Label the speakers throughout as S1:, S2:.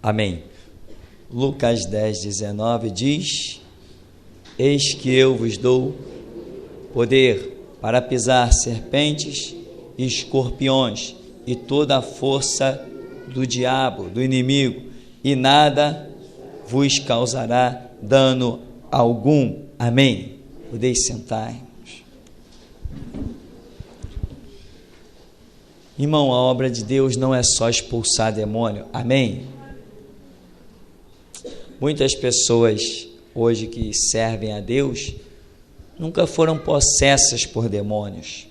S1: Amém. Lucas 10:19 diz: eis que eu vos dou poder para pisar serpentes e escorpiões e toda a força do diabo, do inimigo, e nada vos causará dano algum. Amém. Podeis sentar. Irmão, a obra de Deus não é só expulsar demônio. Amém. Muitas pessoas hoje que servem a Deus nunca foram possessas por demônios,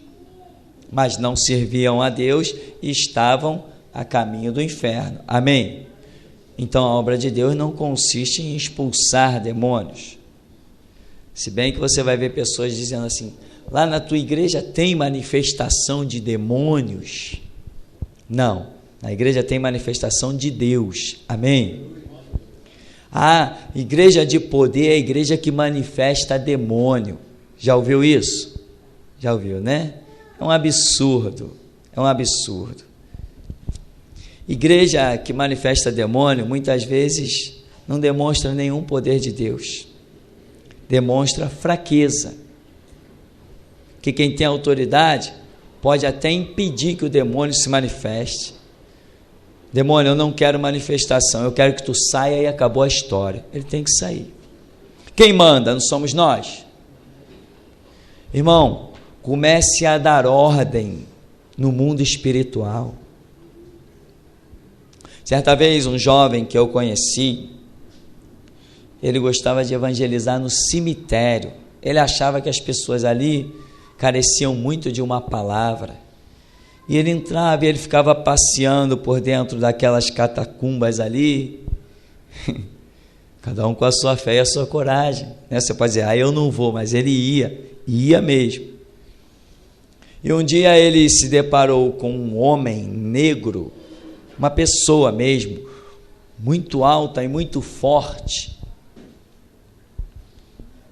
S1: mas não serviam a Deus e estavam a caminho do inferno. Amém? Então a obra de Deus não consiste em expulsar demônios. Se bem que você vai ver pessoas dizendo assim: lá na tua igreja tem manifestação de demônios. Não, na igreja tem manifestação de Deus. Amém? A igreja de poder é a igreja que manifesta demônio. Já ouviu isso? Já ouviu, né? É um absurdo, é um absurdo. Igreja que manifesta demônio, muitas vezes, não demonstra nenhum poder de Deus. Demonstra fraqueza. Que quem tem autoridade pode até impedir que o demônio se manifeste. Demônio, eu não quero manifestação, eu quero que tu saia e acabou a história. Ele tem que sair. Quem manda? Não somos nós? Irmão, comece a dar ordem no mundo espiritual. Certa vez, um jovem que eu conheci, ele gostava de evangelizar no cemitério. Ele achava que as pessoas ali careciam muito de uma palavra. E ele entrava e ele ficava passeando por dentro daquelas catacumbas ali. Cada um com a sua fé e a sua coragem, né? Você pode dizer: eu não vou, mas ele ia mesmo. E um dia ele se deparou com um homem negro, uma pessoa mesmo, muito alta e muito forte,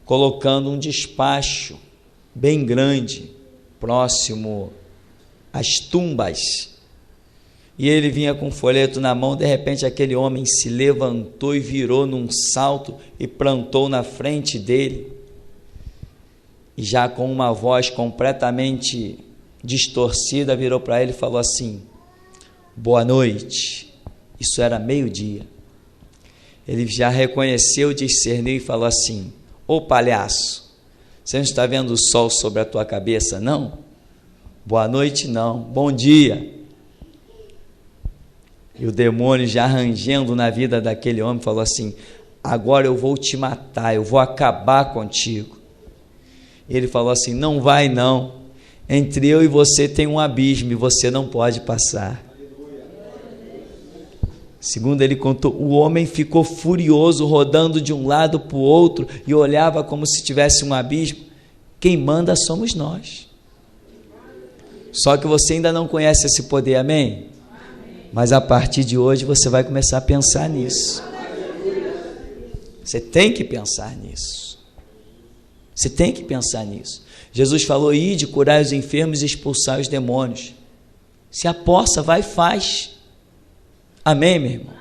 S1: colocando um despacho bem grande, próximo às tumbas. E ele vinha com um folheto na mão. De repente aquele homem se levantou e virou num salto e plantou na frente dele, e já com uma voz completamente distorcida virou para ele e falou assim: boa noite. Isso era meio-dia. Ele já reconheceu, discerniu e falou assim: ô palhaço, você não está vendo o sol sobre a tua cabeça, não? Boa noite não, bom dia. E o demônio, já rangendo na vida daquele homem, falou assim: agora eu vou te matar, eu vou acabar contigo. Ele falou assim: não vai não, entre eu e você tem um abismo e você não pode passar. Segundo ele contou, o homem ficou furioso, rodando de um lado para o outro e olhava como se tivesse um abismo. Quem manda somos nós. Só que você ainda não conhece esse poder, amém? Mas a partir de hoje você vai começar a pensar nisso. Você tem que pensar nisso. Você tem que pensar nisso. Jesus falou: ide, curai os enfermos e expulsar os demônios. Se aposta, vai e faz. Amém, meu irmão?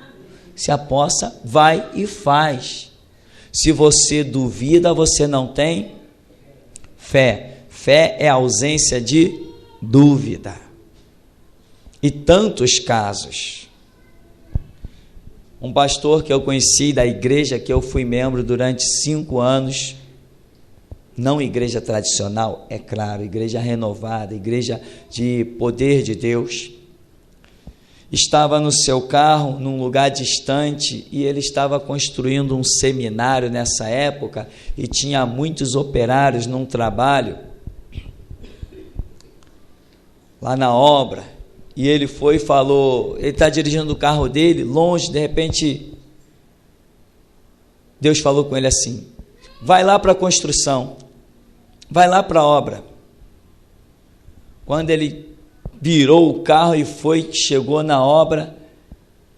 S1: Se aposta, vai e faz. Se você duvida, você não tem fé. Fé é a ausência de dúvida. E tantos casos. Um pastor que eu conheci da igreja que eu fui membro durante 5 anos, não igreja tradicional, é claro, igreja renovada, igreja de poder de Deus, estava no seu carro, num lugar distante, e ele estava construindo um seminário nessa época, e tinha muitos operários num trabalho, lá na obra, e ele foi e falou, ele está dirigindo o carro dele, longe, de repente, Deus falou com ele assim: vai lá para a construção, vai lá para a obra. Quando ele virou o carro e foi, chegou na obra,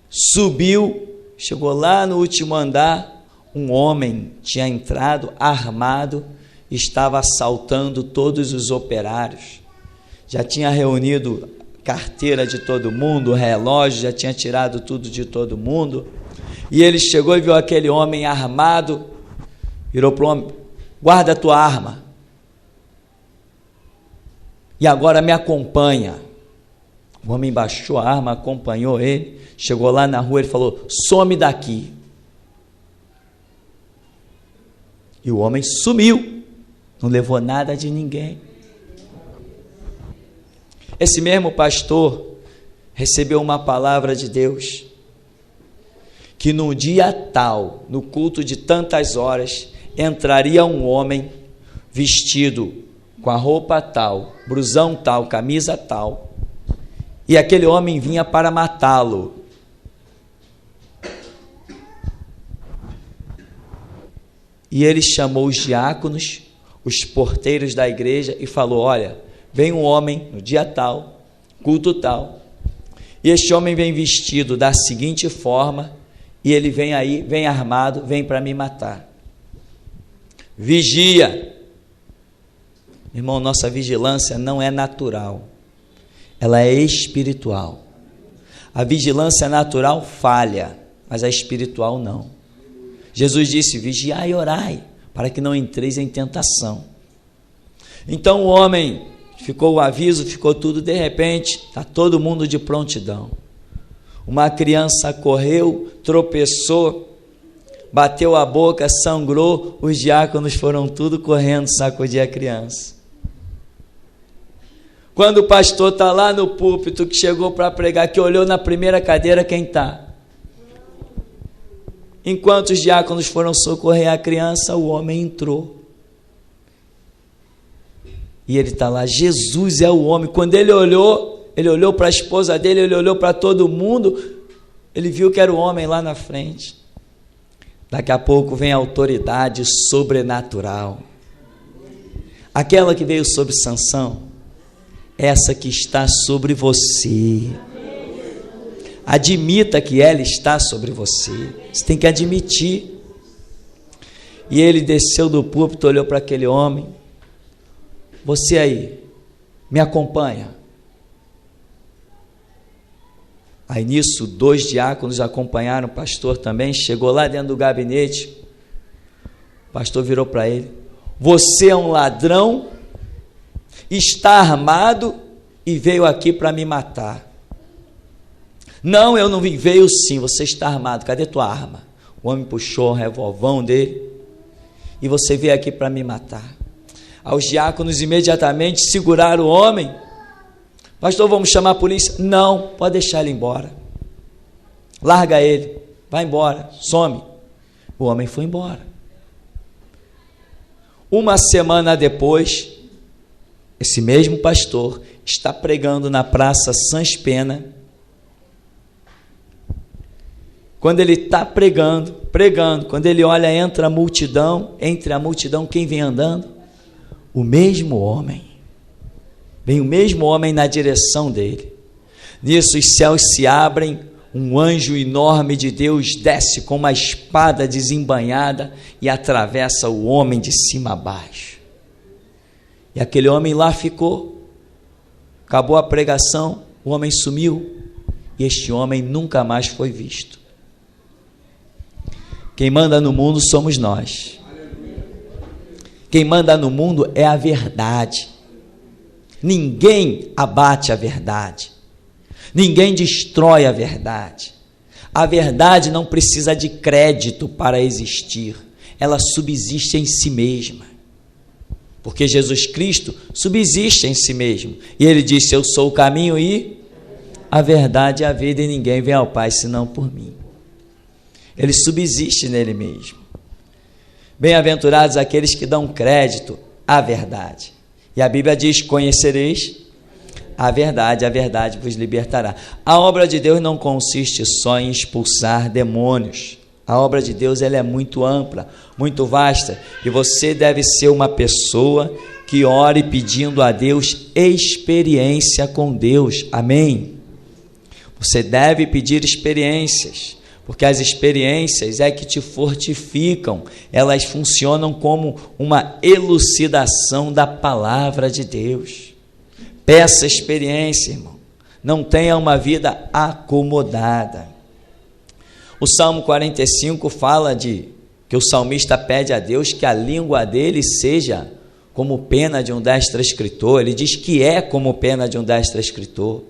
S1: subiu, chegou lá no último andar, um homem tinha entrado armado, estava assaltando todos os operários, já tinha reunido carteira de todo mundo, relógio, já tinha tirado tudo de todo mundo, E ele chegou e viu aquele homem armado, virou para o homem: guarda a tua arma, e agora me acompanha. O homem baixou a arma, acompanhou ele, chegou lá na rua, ele falou: some daqui. E o homem sumiu, não levou nada de ninguém. Esse mesmo pastor recebeu uma palavra de Deus, que no dia tal, no culto de tantas horas, entraria um homem vestido com a roupa tal, brusão tal, camisa tal, e aquele homem vinha para matá-lo. E ele chamou os diáconos, os porteiros da igreja, e falou: olha, vem um homem no dia tal, culto tal, e este homem vem vestido da seguinte forma, e ele vem aí, vem armado, vem para me matar. Vigia. Irmão, nossa vigilância não é natural, ela é espiritual. A vigilância natural falha, mas a espiritual não. Jesus disse: vigiai e orai, para que não entreis em tentação. Então o homem, ficou o aviso, ficou tudo, de repente, está todo mundo de prontidão. Uma criança correu, tropeçou, bateu a boca, sangrou, os diáconos foram tudo correndo sacudir a criança. Quando o pastor está lá no púlpito, que chegou para pregar, que olhou na primeira cadeira, quem está? Enquanto os diáconos foram socorrer a criança, o homem entrou. E ele está lá, Jesus é o homem. Quando ele olhou para a esposa dele, ele olhou para todo mundo, ele viu que era o homem lá na frente. Daqui a pouco vem a autoridade sobrenatural. Aquela que veio sobre Sansão, essa que está sobre você. Admita que ela está sobre você. Você tem que admitir. E ele desceu do púlpito, olhou para aquele homem: você aí, me acompanha. Aí nisso, 2 diáconos acompanharam o pastor também. Chegou lá dentro do gabinete, o pastor virou para ele: você é um ladrão, está armado e veio aqui para me matar. Não, eu não vim. Veio sim, você está armado, cadê tua arma? O homem puxou o revolvão dele: e você veio aqui para me matar. Os diáconos imediatamente seguraram o homem. Pastor, vamos chamar a polícia? Não, pode deixar ele embora. Larga ele, vai embora, some. O homem foi embora. Uma semana depois, esse mesmo pastor está pregando na Praça Sans Pena. Quando ele está pregando, quando ele olha, entre a multidão, quem vem andando? O mesmo homem. Vem o mesmo homem na direção dele. Nisso os céus se abrem, um anjo enorme de Deus desce com uma espada desembainhada e atravessa o homem de cima a baixo. E aquele homem lá ficou. Acabou a pregação, o homem sumiu, e este homem nunca mais foi visto. Quem manda no mundo somos nós. Quem manda no mundo é a verdade. Ninguém abate a verdade. Ninguém destrói a verdade. A verdade não precisa de crédito para existir. Ela subsiste em si mesma. Porque Jesus Cristo subsiste em si mesmo. E ele disse: eu sou o caminho e a verdade e a vida, e ninguém vem ao Pai senão por mim. Ele subsiste nele mesmo. Bem-aventurados aqueles que dão crédito à verdade. E a Bíblia diz: conhecereis a verdade vos libertará. A obra de Deus não consiste só em expulsar demônios. A obra de Deus, ela é muito ampla, muito vasta, e você deve ser uma pessoa que ore pedindo a Deus experiência com Deus. Amém? Você deve pedir experiências, porque as experiências é que te fortificam, elas funcionam como uma elucidação da palavra de Deus. Peça experiência, irmão. Não tenha uma vida acomodada. O Salmo 45 fala de que o salmista pede a Deus que a língua dele seja como pena de um destro escritor. Ele diz que é como pena de um destro escritor.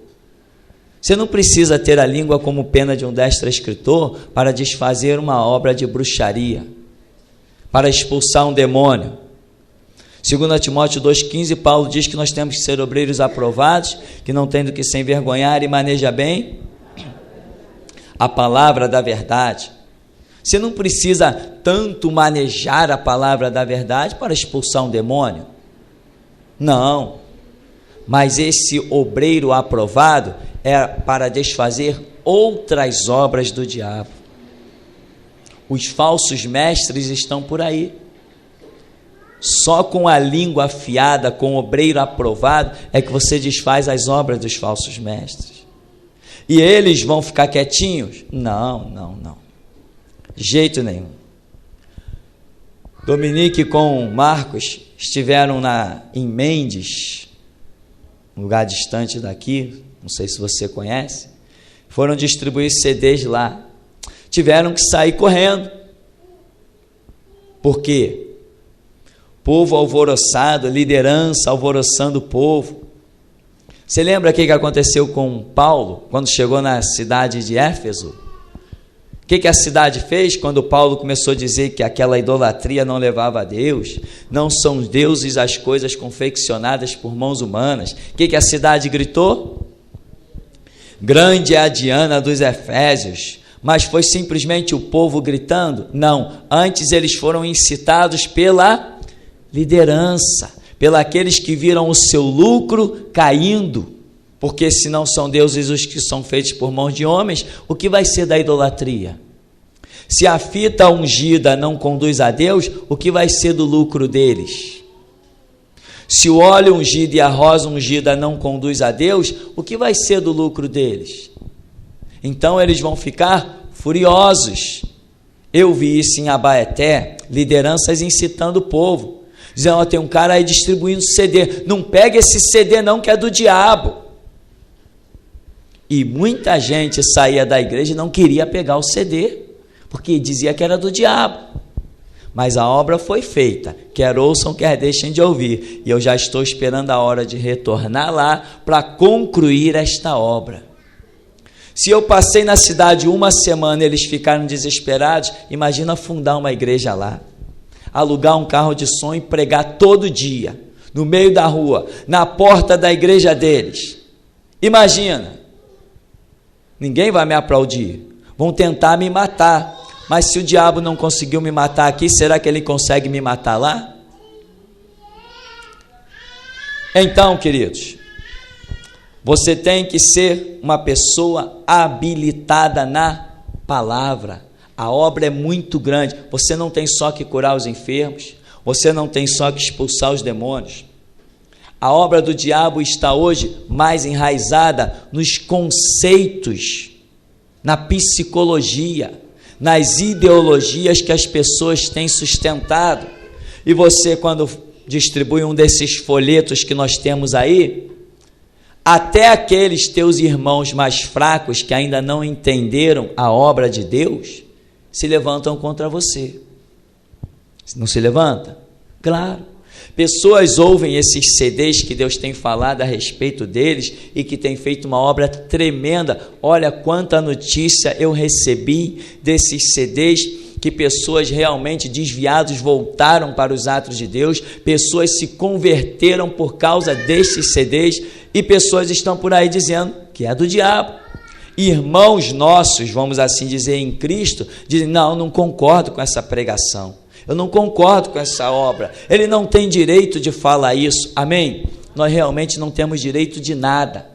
S1: Você não precisa ter a língua como pena de um destro escritor para desfazer uma obra de bruxaria, para expulsar um demônio. 2 Timóteo 2,15, Paulo diz que nós temos que ser obreiros aprovados, que não tendo que se envergonhar e maneja bem a palavra da verdade. Você não precisa tanto manejar a palavra da verdade para expulsar um demônio. Não. Mas esse obreiro aprovado é para desfazer outras obras do diabo. Os falsos mestres estão por aí. Só com a língua afiada, com o obreiro aprovado, é que você desfaz as obras dos falsos mestres. E eles vão ficar quietinhos? Não. De jeito nenhum. Dominique com Marcos estiveram em Mendes, um lugar distante daqui, não sei se você conhece, foram distribuir CDs lá. Tiveram que sair correndo. Por quê? Povo alvoroçado, liderança alvoroçando o povo. Você lembra o que aconteceu com Paulo quando chegou na cidade de Éfeso? O que a cidade fez quando Paulo começou a dizer que aquela idolatria não levava a Deus? Não são deuses as coisas confeccionadas por mãos humanas. O que a cidade gritou? Grande é a Diana dos Efésios. Mas foi simplesmente o povo gritando? Não, antes eles foram incitados pela liderança, pelos que viram o seu lucro caindo, porque se não são deuses os que são feitos por mãos de homens, o que vai ser da idolatria? Se a fita ungida não conduz a Deus, o que vai ser do lucro deles? Se o óleo ungido e a rosa ungida não conduz a Deus, o que vai ser do lucro deles? Então eles vão ficar furiosos. Eu vi isso em Abaeté, lideranças incitando o povo, dizendo, tem um cara aí distribuindo CD, não pega esse CD não, que é do diabo. E muita gente saía da igreja e não queria pegar o CD, porque dizia que era do diabo. Mas a obra foi feita, quer ouçam, quer deixem de ouvir, e eu já estou esperando a hora de retornar lá para concluir esta obra. Se eu passei na cidade uma semana e eles ficaram desesperados, imagina fundar uma igreja lá, alugar um carro de som e pregar todo dia, no meio da rua, na porta da igreja deles. Imagina, ninguém vai me aplaudir, vão tentar me matar, mas se o diabo não conseguiu me matar aqui, será que ele consegue me matar lá? Então, queridos, você tem que ser uma pessoa habilitada na palavra. A obra é muito grande. Você não tem só que curar os enfermos, você não tem só que expulsar os demônios. A obra do diabo está hoje mais enraizada nos conceitos, na psicologia, nas ideologias que as pessoas têm sustentado. E você, quando distribui um desses folhetos que nós temos aí, até aqueles teus irmãos mais fracos que ainda não entenderam a obra de Deus, se levantam contra você. Não se levanta? Claro. Pessoas ouvem esses CDs que Deus tem falado a respeito deles e que tem feito uma obra tremenda. Olha quanta notícia eu recebi desses CDs, que pessoas realmente desviadas voltaram para os atos de Deus, pessoas se converteram por causa destes CDs e pessoas estão por aí dizendo que é do diabo. Irmãos nossos, vamos assim dizer, em Cristo, dizem, não concordo com essa pregação, eu não concordo com essa obra, ele não tem direito de falar isso, amém? Nós realmente não temos direito de nada,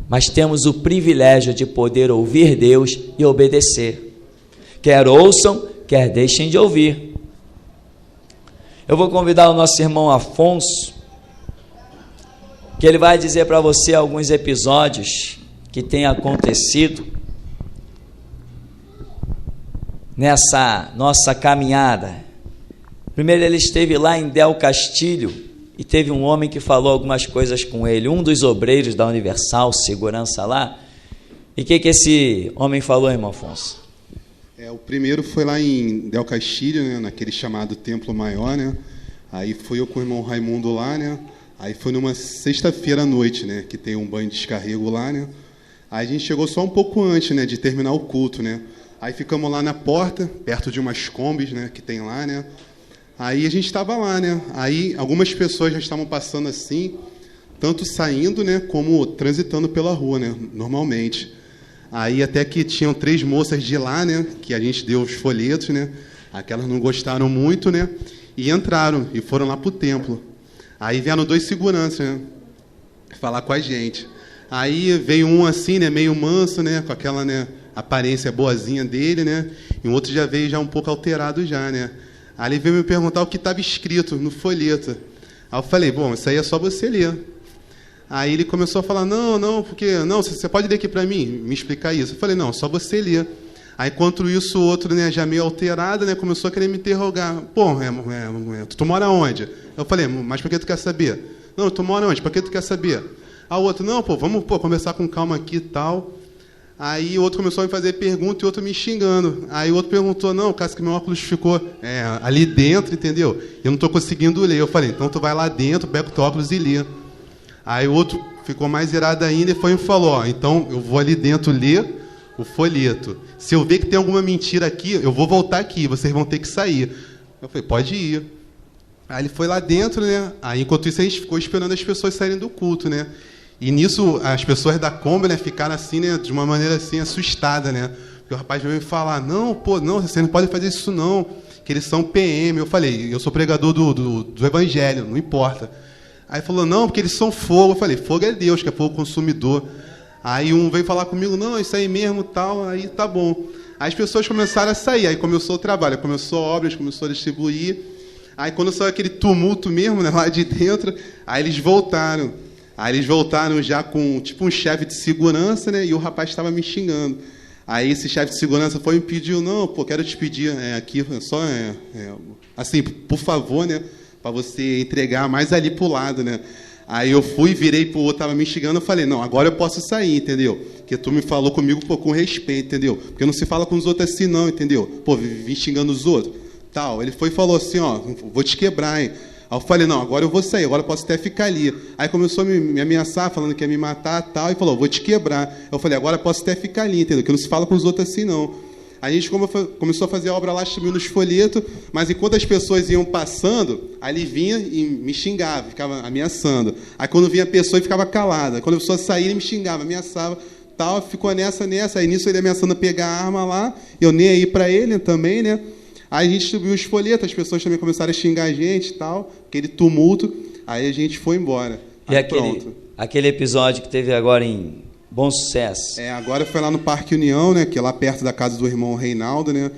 S1: mas temos o privilégio de poder ouvir Deus e obedecer. Quer ouçam, quer deixem de ouvir. Eu vou convidar o nosso irmão Afonso, que ele vai dizer para você alguns episódios que têm acontecido nessa nossa caminhada. Primeiro, ele esteve lá em Del Castilho e teve um homem que falou algumas coisas com ele, um dos obreiros da Universal, segurança lá. E o que esse homem falou, irmão Afonso?
S2: O primeiro foi lá em Del Castilho, né, naquele chamado Templo Maior, né? Aí fui eu com o irmão Raimundo lá, né? Aí foi numa sexta-feira à noite, né, que tem um banho de descarrego lá, né? Aí a gente chegou só um pouco antes, né, de terminar o culto, né? Aí ficamos lá na porta, perto de umas combis, né, que tem lá, né? Aí a gente estava lá, né? Aí algumas pessoas já estavam passando assim, tanto saindo, né, como transitando pela rua, né, normalmente. Aí até que tinham 3 moças de lá, né, que a gente deu os folhetos, né? Aquelas não gostaram muito, né? E entraram e foram lá pro templo. Aí vieram 2 seguranças, né, falar com a gente. Aí veio um assim, né, meio manso, né, com aquela, né, aparência boazinha dele, né? E o outro já veio já um pouco alterado já, né? Aí ele veio me perguntar o que estava escrito no folheto. Aí eu falei, bom, isso aí é só você ler. Aí ele começou a falar, não, porque não, você pode ler aqui para mim, me explicar isso. Eu falei, não, só você ler. Aí, enquanto isso, o outro, né, já meio alterado, né, começou a querer me interrogar. Pô, tu mora onde? Eu falei, mas por que tu quer saber? Não, tu mora onde? Por que tu quer saber? Aí o outro, não, vamos conversar com calma aqui e tal. Aí o outro começou a me fazer pergunta e o outro me xingando. Aí o outro perguntou, não, caso que meu óculos ficou ali dentro, entendeu? Eu não estou conseguindo ler. Eu falei, então tu vai lá dentro, pega o teu óculos e lê. Aí o outro ficou mais irado ainda e foi e falou, ó, então eu vou ali dentro ler o folheto. Se eu ver que tem alguma mentira aqui, eu vou voltar aqui, vocês vão ter que sair. Eu falei, pode ir. Aí ele foi lá dentro, né? Aí enquanto isso a gente ficou esperando as pessoas saírem do culto, né? E nisso as pessoas da Kombi, né, ficaram assim, né, de uma maneira assim assustada, né? Porque o rapaz veio me falar, não, você não pode fazer isso não, que eles são PM. Eu falei, eu sou pregador do evangelho, não importa. Aí falou, não, porque eles são fogo. Eu falei, fogo é Deus, que é fogo consumidor. Aí um veio falar comigo, não, é isso aí mesmo, tal, aí tá bom. Aí as pessoas começaram a sair, aí começou o trabalho, começou obras, começou a distribuir. Aí quando saiu aquele tumulto mesmo, né, lá de dentro, aí eles voltaram. Aí eles voltaram já com tipo um chefe de segurança, né, e o rapaz estava me xingando. Aí esse chefe de segurança foi e me pediu, não, quero te pedir aqui, só, assim, por favor, né, para você entregar mais ali pro lado, né. Aí eu fui, virei pro outro, tava me xingando, eu falei, não, agora eu posso sair, entendeu? Porque tu me falou comigo, com respeito, entendeu? Porque não se fala com os outros assim não, entendeu? Vim xingando os outros. Tal. Ele foi e falou assim, ó, vou te quebrar, hein? Aí eu falei, não, agora eu vou sair, agora eu posso até ficar ali. Aí começou a me ameaçar, falando que ia me matar, tal, e falou, vou te quebrar. Eu falei, agora eu posso até ficar ali, entendeu? Porque não se fala com os outros assim não. Aí a gente começou a fazer a obra lá, distribuindo os folhetos, mas enquanto as pessoas iam passando, aí ele vinha e me xingava, ficava ameaçando. Aí quando vinha a pessoa, ele ficava calada. Quando a pessoa saía, ele me xingava, ameaçava, tal, ficou nessa. Aí nisso ele ameaçando pegar a arma lá, eu nem aí para ele também, né? Aí a gente distribuiu os folhetos, as pessoas também começaram a xingar a gente, tal, aquele tumulto, aí a gente foi embora.
S1: E aquele episódio que teve agora em Bom Sucesso?
S2: Agora foi lá no Parque União, né, que é lá perto da casa do irmão Reinaldo, né,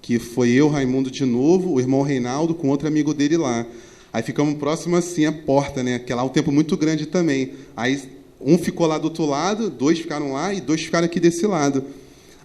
S2: que foi eu, Raimundo de novo, o irmão Reinaldo com outro amigo dele lá. Aí ficamos próximos assim à porta, né, que é lá um tempo muito grande também. Aí um ficou lá do outro lado, 2 ficaram lá e 2 ficaram aqui desse lado.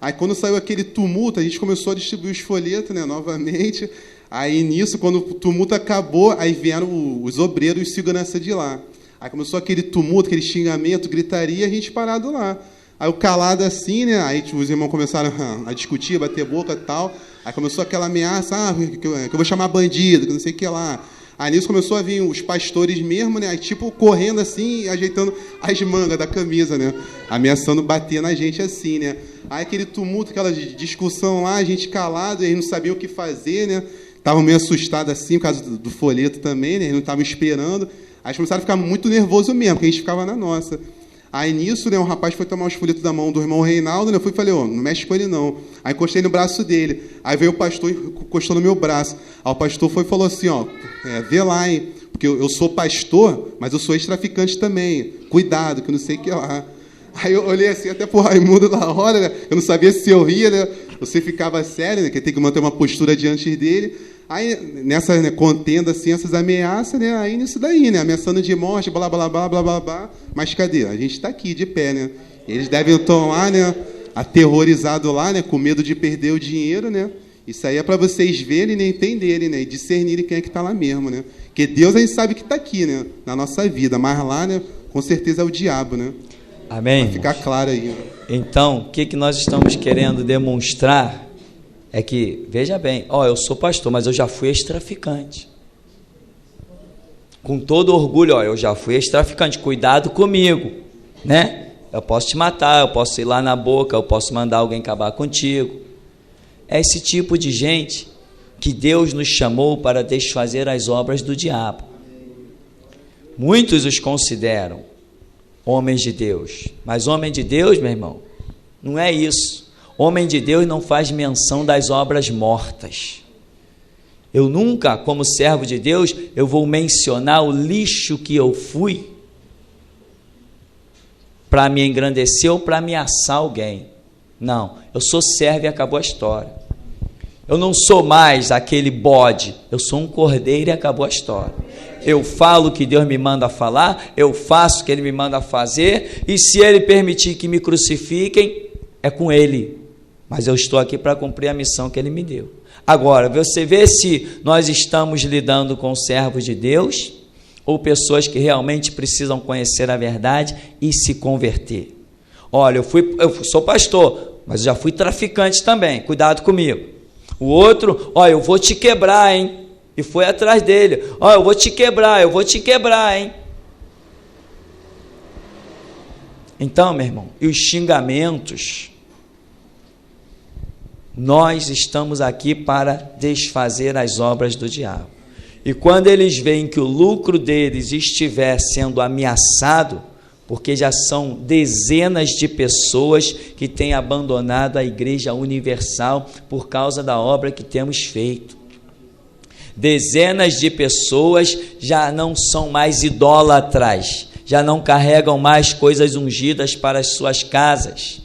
S2: Aí, quando saiu aquele tumulto, a gente começou a distribuir os folhetos, né, novamente. Aí, nisso, quando o tumulto acabou, aí vieram os obreiros e segurança de lá. Aí começou aquele tumulto, aquele xingamento, gritaria, a gente parado lá. Aí, o calado assim, né, aí os irmãos começaram a discutir, a bater boca e tal. Aí começou aquela ameaça, que eu vou chamar bandido, que não sei o que lá. Aí nisso começou a vir os pastores mesmo, né? Aí, tipo, correndo assim, ajeitando as mangas da camisa, né? Ameaçando bater na gente assim, né? Aí aquele tumulto, aquela discussão lá, a gente calado, eles não sabiam o que fazer, né? Estavam meio assustados assim, por causa do folheto também, né? Eles não estavam esperando. Aí eles começaram a ficar muito nervosos mesmo, porque a gente ficava na nossa. Aí nisso, né, um rapaz foi tomar os folhetos da mão do irmão Reinaldo, né? Eu fui e falei, não mexe com ele não. Aí encostei no braço dele. Aí veio o pastor e encostou no meu braço. Aí o pastor foi e falou assim, vê lá, hein? Porque eu sou pastor, mas eu sou ex-traficante também. Cuidado, que eu não sei o que lá. Aí eu olhei assim até pro Raimundo na hora, né? Eu não sabia se eu ria, né? Você ficava sério, né? Que tem que manter uma postura diante dele. Aí, nessa, né, contenda, assim, essas ameaças, né? Aí, nisso daí, né? Ameaçando de morte, blá, blá, blá, blá, blá, blá. Mas cadê? A gente está aqui, de pé, né? Eles devem estar lá, né? Aterrorizado lá, né? Com medo de perder o dinheiro, né? Isso aí é para vocês verem, né? Entenderem, né? E discernirem quem é que está lá mesmo, né? Porque Deus, a gente sabe que está aqui, né? Na nossa vida. Mas lá, né? Com certeza é o diabo, né?
S1: Amém?
S2: Para ficar claro aí.
S1: Então, o que nós estamos querendo demonstrar É que, veja bem, eu sou pastor, mas eu já fui ex-traficante. Com todo orgulho, eu já fui ex-traficante, cuidado comigo, né? Eu posso te matar, eu posso ir lá na boca, eu posso mandar alguém acabar contigo. É esse tipo de gente que Deus nos chamou para desfazer as obras do diabo. Muitos os consideram homens de Deus, mas homem de Deus, meu irmão, não é isso. Homem de Deus não faz menção das obras mortas. Eu nunca, como servo de Deus, eu vou mencionar o lixo que eu fui para me engrandecer ou para ameaçar alguém. Não, eu sou servo e acabou a história. Eu não sou mais aquele bode, eu sou um cordeiro e acabou a história. Eu falo o que Deus me manda falar, eu faço o que Ele me manda fazer, e se Ele permitir que me crucifiquem, é com Ele. Mas eu estou aqui para cumprir a missão que Ele me deu. Agora, você vê se nós estamos lidando com servos de Deus ou pessoas que realmente precisam conhecer a verdade e se converter. Olha, eu sou pastor, mas já fui traficante também, cuidado comigo. O outro, eu vou te quebrar, hein? E foi atrás dele, eu vou te quebrar, hein? Então, meu irmão, e os xingamentos, nós estamos aqui para desfazer as obras do diabo. E quando eles veem que o lucro deles estiver sendo ameaçado, porque já são dezenas de pessoas que têm abandonado a Igreja Universal por causa da obra que temos feito. Dezenas de pessoas já não são mais idólatras, já não carregam mais coisas ungidas para as suas casas.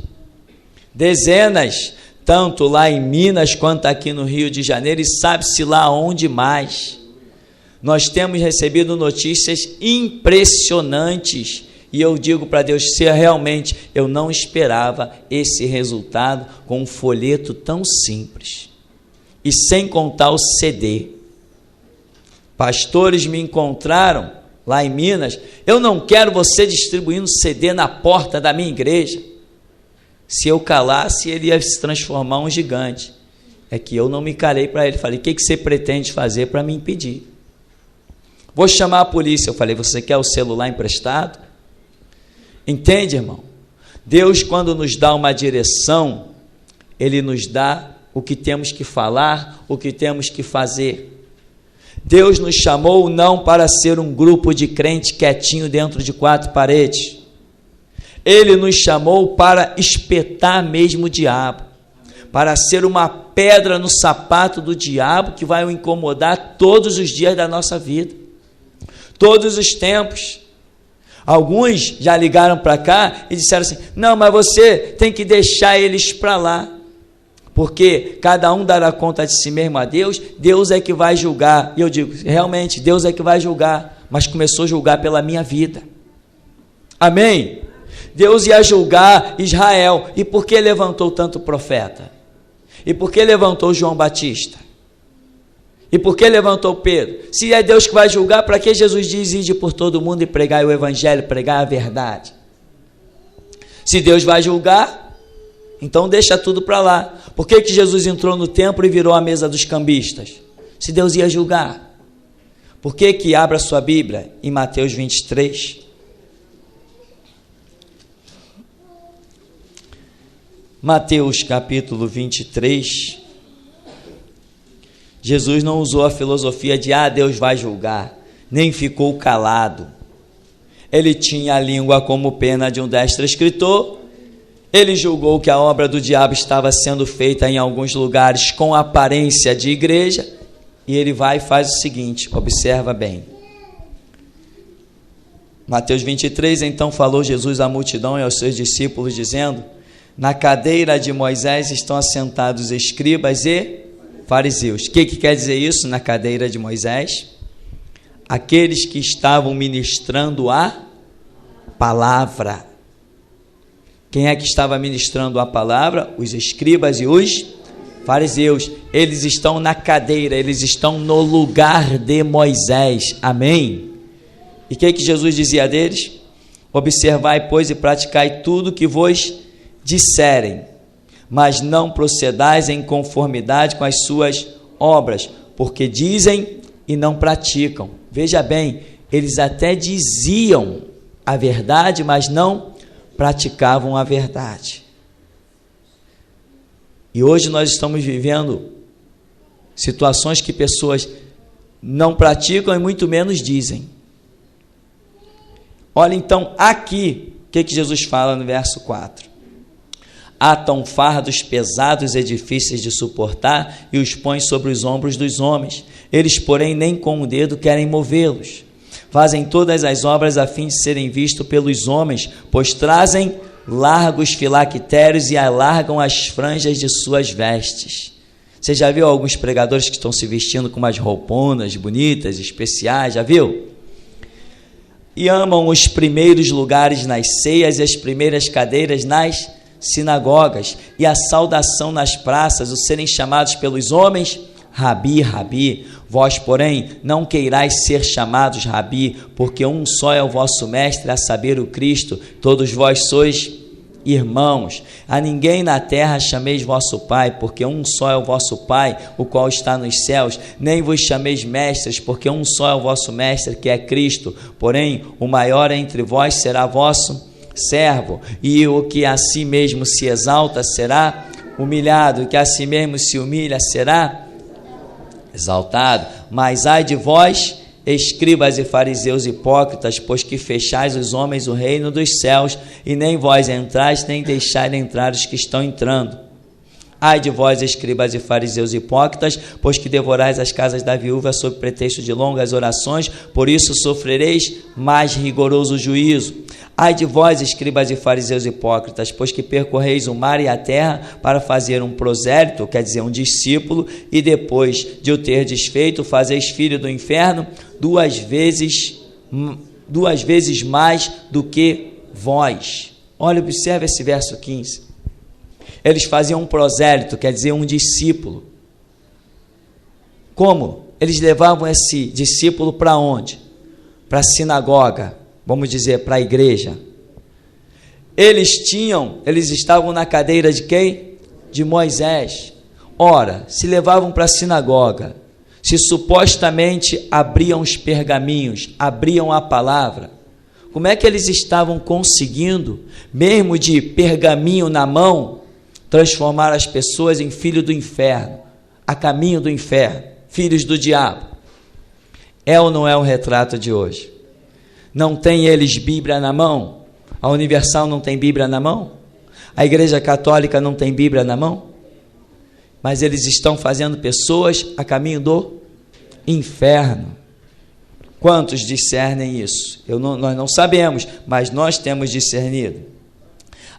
S1: Dezenas, tanto lá em Minas quanto aqui no Rio de Janeiro, e sabe-se lá onde mais. Nós temos recebido notícias impressionantes, e eu digo para Deus, se realmente eu não esperava esse resultado com um folheto tão simples, e sem contar o CD. Pastores me encontraram lá em Minas, eu não quero você distribuindo CD na porta da minha igreja. Se eu calasse, ele ia se transformar em um gigante. É que eu não me calei para ele, falei, o que você pretende fazer para me impedir? Vou chamar a polícia. Eu falei, você quer o celular emprestado? Entende, irmão? Deus, quando nos dá uma direção, Ele nos dá o que temos que falar, o que temos que fazer. Deus nos chamou não para ser um grupo de crente quietinho dentro de quatro paredes. Ele nos chamou para espetar mesmo o diabo, para ser uma pedra no sapato do diabo que vai o incomodar todos os dias da nossa vida, todos os tempos. Alguns já ligaram para cá e disseram assim, não, mas você tem que deixar eles para lá, porque cada um dará conta de si mesmo a Deus, Deus é que vai julgar. E eu digo, realmente, Deus é que vai julgar, mas começou a julgar pela minha vida. Amém? Deus ia julgar Israel. E por que levantou tanto profeta? E por que levantou João Batista? E por que levantou Pedro? Se é Deus que vai julgar, para que Jesus diz, ide por todo mundo e pregai o evangelho, pregai a verdade? Se Deus vai julgar, então deixa tudo para lá. Por que Jesus entrou no templo e virou a mesa dos cambistas? Se Deus ia julgar. Por que abra sua Bíblia em Mateus 23? Mateus capítulo 23. Jesus não usou a filosofia de, Deus vai julgar, nem ficou calado. Ele tinha a língua como pena de um destro escritor. Ele julgou que a obra do diabo estava sendo feita em alguns lugares com aparência de igreja, e ele vai e faz o seguinte, observa bem. Mateus 23, então falou Jesus à multidão e aos seus discípulos, dizendo, na cadeira de Moisés estão assentados escribas e fariseus. O que quer dizer isso, na cadeira de Moisés? Aqueles que estavam ministrando a palavra. Quem é que estava ministrando a palavra? Os escribas e os fariseus. Eles estão na cadeira, eles estão no lugar de Moisés. Amém? E o que Jesus dizia deles? Observai, pois, e praticai tudo o que vos disserem, mas não procedais em conformidade com as suas obras, porque dizem e não praticam. Veja bem, eles até diziam a verdade, mas não praticavam a verdade. E hoje nós estamos vivendo situações que pessoas não praticam e muito menos dizem. Olha então aqui, o que Jesus fala no verso 4? Atam fardos pesados e difíceis de suportar e os põem sobre os ombros dos homens. Eles, porém, nem com o dedo querem movê-los. Fazem todas as obras a fim de serem vistos pelos homens, pois trazem largos filactérios e alargam as franjas de suas vestes. Você já viu alguns pregadores que estão se vestindo com umas rouponas bonitas, especiais? Já viu? E amam os primeiros lugares nas ceias e as primeiras cadeiras nas sinagogas e a saudação nas praças, o serem chamados pelos homens Rabi, Rabi. Vós, porém, não queirais ser chamados Rabi, porque um só é o vosso mestre, a saber, o Cristo. Todos vós sois irmãos. A ninguém na terra chameis vosso Pai, porque um só é o vosso Pai, o qual está nos céus. Nem vos chameis mestres, porque um só é o vosso mestre, que é Cristo. Porém, o maior entre vós será vosso servo, e o que a si mesmo se exalta será humilhado, o que a si mesmo se humilha será exaltado. Mas ai de vós, escribas e fariseus hipócritas, pois que fechais os homens o reino dos céus, e nem vós entrais, nem deixais entrar os que estão entrando. Ai de vós, escribas e fariseus hipócritas, pois que devorais as casas da viúva sob pretexto de longas orações, por isso sofrereis mais rigoroso juízo. Ai de vós, escribas e fariseus hipócritas, pois que percorreis o mar e a terra para fazer um prosélito, quer dizer, um discípulo, e depois de o ter desfeito, fazeis filho do inferno duas vezes mais do que vós. Olha, observa esse verso 15. Eles faziam um prosélito, quer dizer, um discípulo. Como? Eles levavam esse discípulo para onde? Para a sinagoga, vamos dizer, para a igreja. Eles estavam na cadeira de quem? De Moisés. Ora, se levavam para a sinagoga, se supostamente abriam os pergaminhos, abriam a palavra, como é que eles estavam conseguindo, mesmo de pergaminho na mão, transformar as pessoas em filhos do inferno, a caminho do inferno, filhos do diabo? É ou não é o retrato de hoje? Não tem eles Bíblia na mão? A Universal não tem Bíblia na mão? A Igreja Católica não tem Bíblia na mão? Mas eles estão fazendo pessoas a caminho do inferno. Quantos discernem isso? Nós não sabemos, mas nós temos discernido.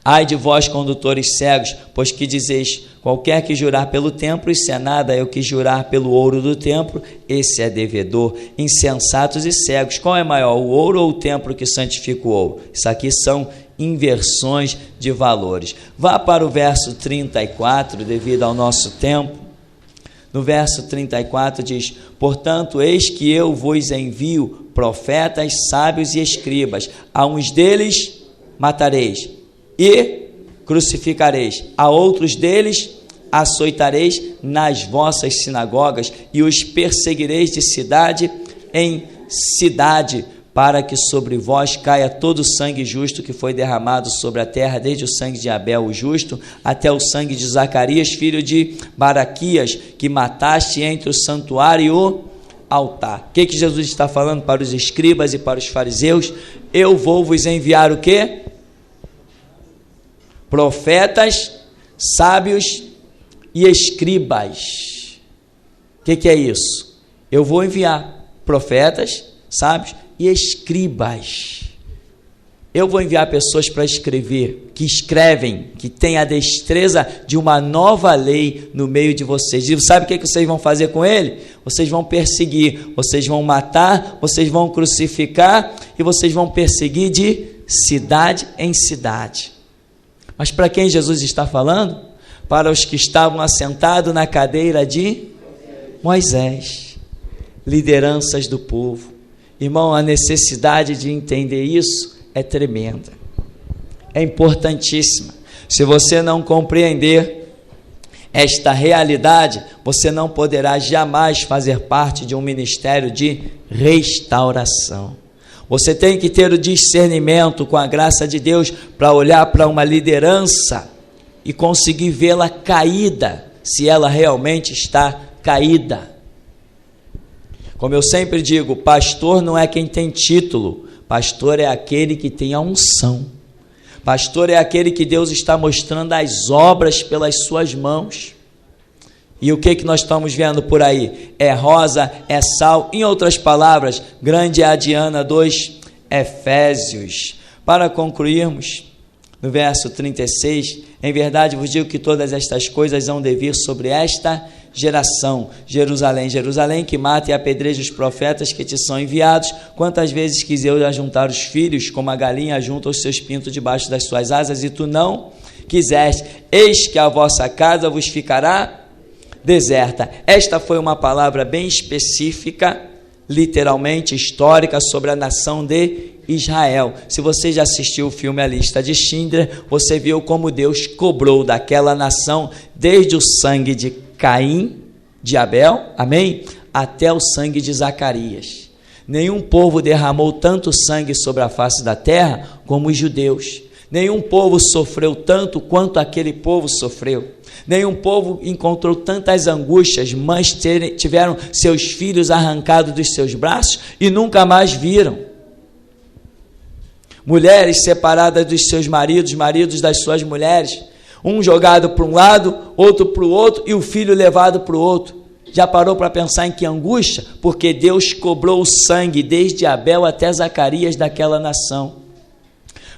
S1: Ai de vós, condutores cegos, pois que dizeis, qualquer que jurar pelo templo, isso é nada, é o que jurar pelo ouro do templo, esse é devedor. Insensatos e cegos, qual é maior, o ouro ou o templo que santifica o ouro? Isso aqui são inversões de valores. Vá para o verso 34, devido ao nosso tempo. No verso 34 diz, portanto, eis que eu vos envio profetas, sábios e escribas, a uns deles matareis e crucificareis, a outros deles açoitareis nas vossas sinagogas e os perseguireis de cidade em cidade, para que sobre vós caia todo o sangue justo que foi derramado sobre a terra, desde o sangue de Abel o justo, até o sangue de Zacarias, filho de Baraquias, que mataste entre o santuário e o altar. O que Jesus está falando para os escribas e para os fariseus? Eu vou vos enviar o quê? Profetas, sábios e escribas. O que é isso? Eu vou enviar profetas, sábios e escribas. Eu vou enviar pessoas para escrever, que escrevem, que têm a destreza de uma nova lei no meio de vocês. E sabe o que vocês vão fazer com ele? Vocês vão perseguir, vocês vão matar, vocês vão crucificar e vocês vão perseguir de cidade em cidade. Mas para quem Jesus está falando? Para os que estavam assentados na cadeira de Moisés, lideranças do povo. Irmão, a necessidade de entender isso é tremenda, é importantíssima. Se você não compreender esta realidade, você não poderá jamais fazer parte de um ministério de restauração. Você tem que ter o discernimento com a graça de Deus para olhar para uma liderança e conseguir vê-la caída, se ela realmente está caída. Como eu sempre digo, pastor não é quem tem título, pastor é aquele que tem a unção. Pastor é aquele que Deus está mostrando as obras pelas suas mãos. E o que nós estamos vendo por aí? É rosa, é sal. Em outras palavras, grande é a Diana dos Efésios. Para concluirmos, no verso 36, em verdade vos digo que todas estas coisas hão de vir sobre esta geração. Jerusalém, Jerusalém, que mata e apedreja os profetas que te são enviados. Quantas vezes quis eu ajuntar os filhos, como a galinha junta os seus pintos debaixo das suas asas, e tu não quiseste. Eis que a vossa casa vos ficará deserta. Esta foi uma palavra bem específica, literalmente histórica, sobre a nação de Israel. Se você já assistiu o filme A Lista de Schindler, você viu como Deus cobrou daquela nação desde o sangue de Caim, de Abel, amém? Até o sangue de Zacarias. Nenhum povo derramou tanto sangue sobre a face da terra como os judeus. Nenhum povo sofreu tanto quanto aquele povo sofreu. Nenhum povo encontrou tantas angústias, mães tiveram seus filhos arrancados dos seus braços e nunca mais viram. Mulheres separadas dos seus maridos, maridos das suas mulheres, um jogado para um lado, outro para o outro e o filho levado para o outro. Já parou para pensar em que angústia? Porque Deus cobrou o sangue desde Abel até Zacarias daquela nação.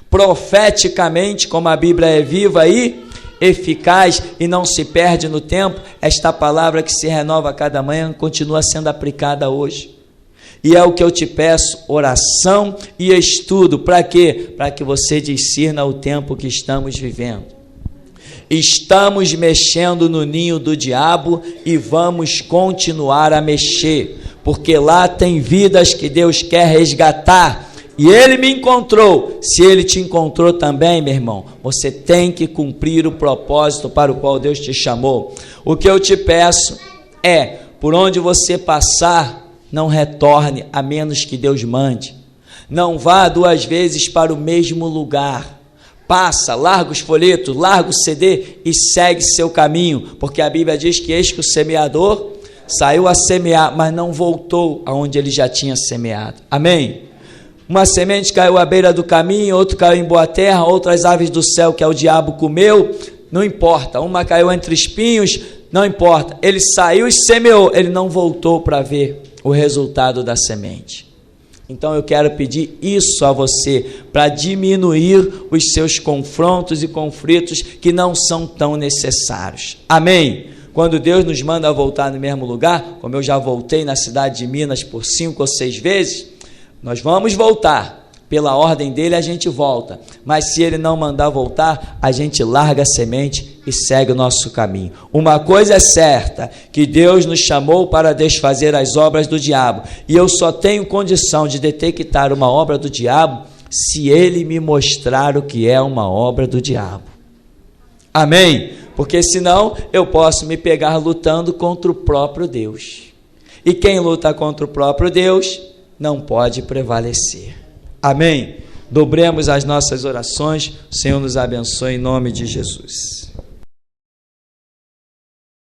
S1: Profeticamente, como a Bíblia é viva e eficaz e não se perde no tempo, esta palavra que se renova a cada manhã continua sendo aplicada hoje. E é o que eu te peço, oração e estudo. Para quê? Para que você discirna o tempo que estamos vivendo. Estamos mexendo no ninho do diabo e vamos continuar a mexer, porque lá tem vidas que Deus quer resgatar. E ele me encontrou. Se ele te encontrou também, meu irmão, você tem que cumprir o propósito para o qual Deus te chamou. O que eu te peço é, por onde você passar, não retorne a menos que Deus mande. Não vá 2 vezes para o mesmo lugar. Passa, larga os folhetos, larga o CD e segue seu caminho, porque a Bíblia diz que eis que o semeador saiu a semear, mas não voltou aonde ele já tinha semeado. Amém? Uma semente caiu à beira do caminho, outro caiu em boa terra, outras aves do céu que é o diabo comeu, não importa. Uma caiu entre espinhos, não importa. Ele saiu e semeou, ele não voltou para ver o resultado da semente. Então eu quero pedir isso a você, para diminuir os seus confrontos e conflitos que não são tão necessários. Amém? Quando Deus nos manda voltar no mesmo lugar, como eu já voltei na cidade de Minas por 5 ou 6 vezes, nós vamos voltar, pela ordem dele a gente volta, mas se ele não mandar voltar, a gente larga a semente e segue o nosso caminho. Uma coisa é certa, que Deus nos chamou para desfazer as obras do diabo, e eu só tenho condição de detectar uma obra do diabo, se ele me mostrar o que é uma obra do diabo. Amém? Porque senão eu posso me pegar lutando contra o próprio Deus, e quem luta contra o próprio Deus não pode prevalecer. Amém? Dobremos as nossas orações, o Senhor nos abençoe em nome de Jesus.